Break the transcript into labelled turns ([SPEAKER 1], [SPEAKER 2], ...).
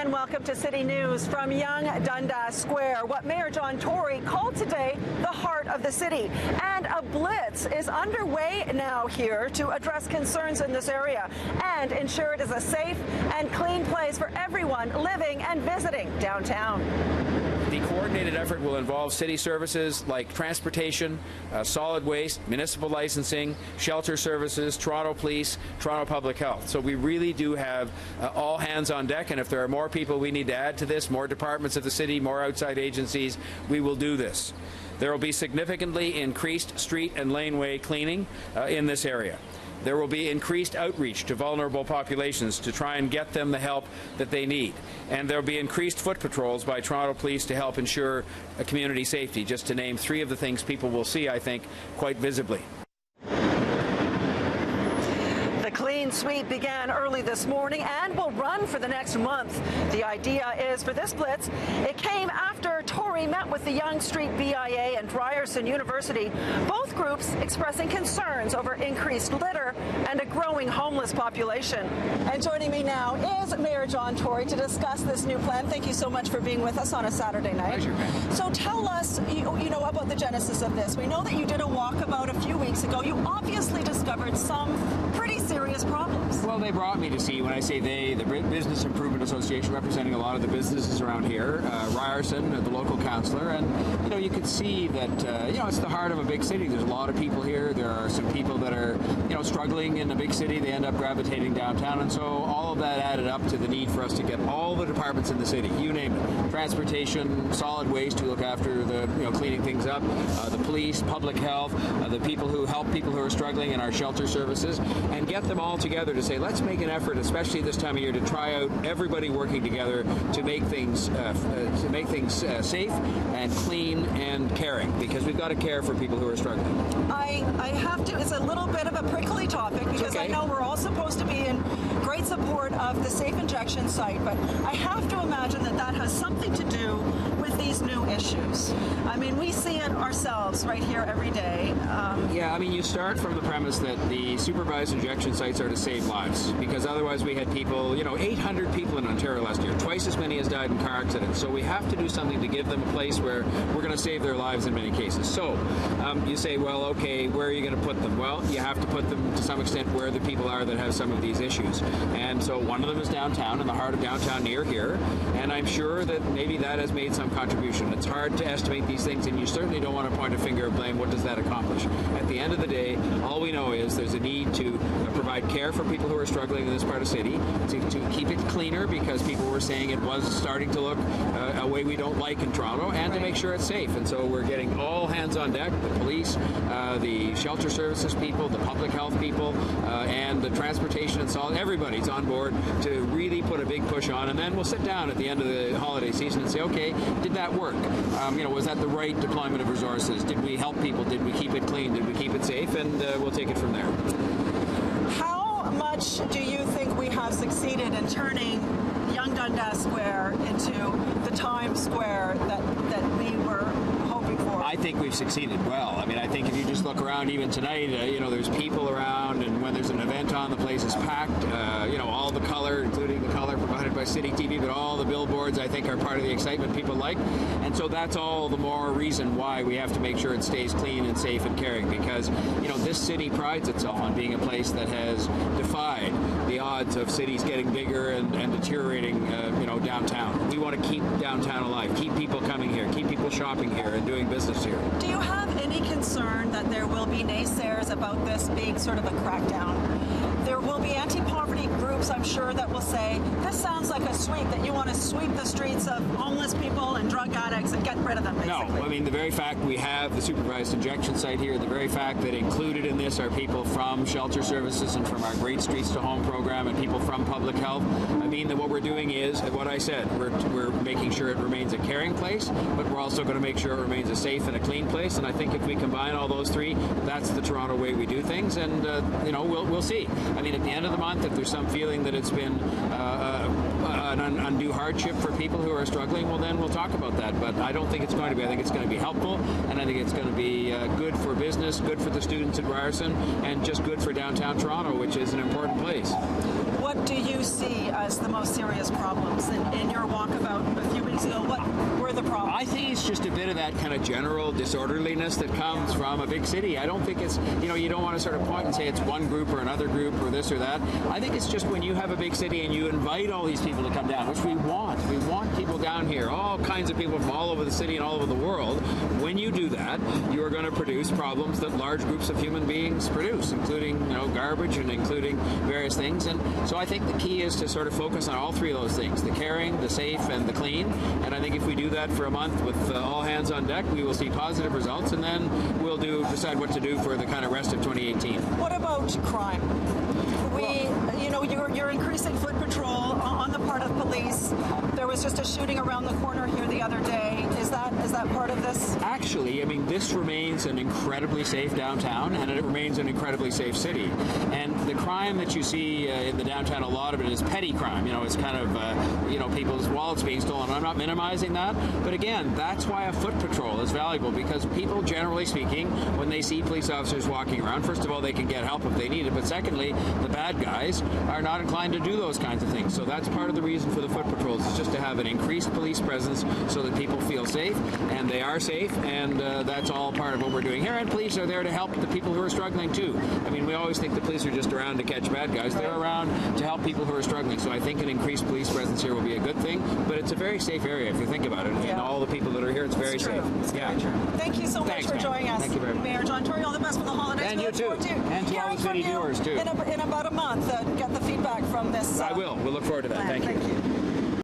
[SPEAKER 1] And welcome to City News from Yonge, Dundas Square, what Mayor John Tory called today the heart of the city. And a blitz is underway now here to address concerns in this area and ensure it is a safe and clean place for everyone living and visiting downtown.
[SPEAKER 2] The coordinated effort will involve city services like transportation, solid waste, municipal licensing, shelter services, Toronto Police, Toronto Public Health. So we really do have all hands on deck, and if there are more people we need to add to this, more departments of the city, more outside agencies, we will do this. There will be significantly increased street and laneway cleaning in this area. There will be increased outreach to vulnerable populations to try and get them the help that they need. And there will be increased foot patrols by Toronto Police to help ensure community safety, just to name three of the things people will see, I think, quite visibly.
[SPEAKER 1] The clean sweep began early this morning and will run for the next month. The idea is for this blitz, it came after Tory met with the Yonge Street BIA and Ryerson University, both groups expressing concerns over increased litter and a growing homeless population. And joining me now is Mayor John Tory to discuss this new plan. Thank you so much for being with us on a Saturday night.
[SPEAKER 2] Pleasure, man.
[SPEAKER 1] So tell us, you know, about the genesis of this. We know that you did a walkabout a few weeks ago. You obviously discovered some pretty serious problems.
[SPEAKER 2] Well, they brought me to see, when I say they, the Business Improvement Association, representing a lot of the businesses around here, Ryerson, the local councillor, and you know, you could see that it's the heart of a big city. There's a lot of people here. There are some people that are struggling in a big city. They end up gravitating downtown, and so all of that added up to the need for us to get all the departments in the city, you name it, transportation, solid waste to look after the cleaning things up, the police, public health, the people who help people who are struggling in our shelter services, and get them all together to say, let's make an effort, especially this time of year, to try out everybody working together to make things safe and clean and caring, because we've got to care for people who are struggling.
[SPEAKER 1] I have to, it's a little bit of a prickly topic, because I know we're all supposed to be in great support of the safe injection site, but I have to imagine that that has something to do with these new issues. I mean, we see it ourselves right here every day.
[SPEAKER 2] Yeah, I mean, you start from the premise that the supervised injection sites are to save lives, because otherwise we had people, 800 people in Ontario last year, twice as many as died in car accidents. So we have to do something to give them a place where we're going to save their lives in many cases. So you say, well, okay, where are you going to put them? Well, you have to put them to some extent where the people are that have some of these issues. And so one of them is downtown, in the heart of downtown near here, and I'm sure that maybe that has made some contribution. It's hard to estimate these things, and you certainly don't want to point a finger of blame. What does that accomplish? At the end of the day, all we know is there's a need to provide care for people who are struggling in this part of the city, to keep it cleaner, because people were saying it was starting to look a way we don't like in Toronto, and to make sure it's safe. And so we're getting all hands on deck, the police, the shelter services people, the public health people, and the transportation and solid. Everybody's on board to really put a big push on, and then we'll sit down at the end of the holiday season and say, okay, did that work? Was that the right deployment of resources? Did we help people? Did we keep it clean? Did we keep it safe? And we'll take it from there.
[SPEAKER 1] How much do you think we have succeeded in turning Yonge Dundas Square into the Times Square that we were hoping for?
[SPEAKER 2] I think we've succeeded well. I mean, I think if you just look around even tonight, there's people around, and when there's an event on, the place is packed. All the color, including the color provided by City TV, but all the billboards, I think, are part of the excitement people like. And so that's all the more reason why we have to make sure it stays clean and safe and caring, because, this city prides itself on being a place that has defied the odds of cities getting bigger and deteriorating, downtown. We want to keep downtown alive, keep people coming here, keep people shopping here and doing business here.
[SPEAKER 1] Do you have any concern that there will be naysayers about this being sort of a crackdown? There will be anti-poverty groups, I'm sure, that will say, this sounds like a sweep, that you want to sweep the streets of homeless people and drug addicts and get rid of them, basically.
[SPEAKER 2] No, I mean, the very fact we have the supervised injection site here, the very fact that included in this are people from shelter services and from our Great Streets to Home program and people from public health, I mean that what we're doing is, what I said, we're making sure it remains a caring place, but we're also going to make sure it remains a safe and a clean place. And I think if we combine all those three, that's the Toronto way we do things, and we'll see. I mean, at the end of the month, if there's some feeling that it's been an undue hardship for people who are struggling, well, then we'll talk about that. But I don't think it's going to be. I think it's going to be helpful, and I think it's going to be good for business, good for the students at Ryerson, and just good for downtown Toronto, which is an important place.
[SPEAKER 1] What do you see as the most serious problems in your walkabout a few weeks ago? What were the problems?
[SPEAKER 2] I think it's just a bit of that kind of general disorderliness that comes from a big city. I don't think it's, you don't want to sort of point and say it's one group or another group or this or that. I think it's just when you have a big city and you invite all these people to come down, which we want. We want people down here, all kinds of people from all over the city and all over the world. When you do that, you are going to produce problems that large groups of human beings produce, including, garbage and including various things. And so I think the key is to sort of focus on all three of those things, the caring, the safe, and the clean. And I think if we do that for a month with all hands on deck, we will see positive results, and then we'll decide what to do for the kind of rest of 2018.
[SPEAKER 1] What about crime? You're increasing foot patrol on the part of police. There was just a shooting around the corner here the other day. Is that part of this?
[SPEAKER 2] Actually, this remains an incredibly safe downtown, and it remains an incredibly safe city. And the crime that you see in the downtown, a lot of it is petty crime. It's kind of, people's wallets being stolen. I'm not minimizing that, but again, that's why a foot patrol is valuable, because people, generally speaking, when they see police officers walking around, first of all, they can get help if they need it, but secondly, the bad guys are not inclined to do those kinds of things. So that's part of the reason for the foot patrols, is just to have an increased police presence so that people feel safe, and they are safe, and that's all part of what we're doing here. And police are there to help the people who are struggling too. We always think the police are just around to catch bad guys. They're around to help people who are struggling. So I think an increased police presence here will be a good thing, but it's a very safe area if you think about it. Yeah. And all the people that are here, it's very safe.
[SPEAKER 1] It's very true. Thank you so much for joining us.
[SPEAKER 2] Thank you very much.
[SPEAKER 1] Mayor John Tory, all the best for the holidays.
[SPEAKER 2] And you too. And to all the city viewers too.
[SPEAKER 1] In about a month, get the feedback from this.
[SPEAKER 2] I will. We'll look forward to that. Thank you.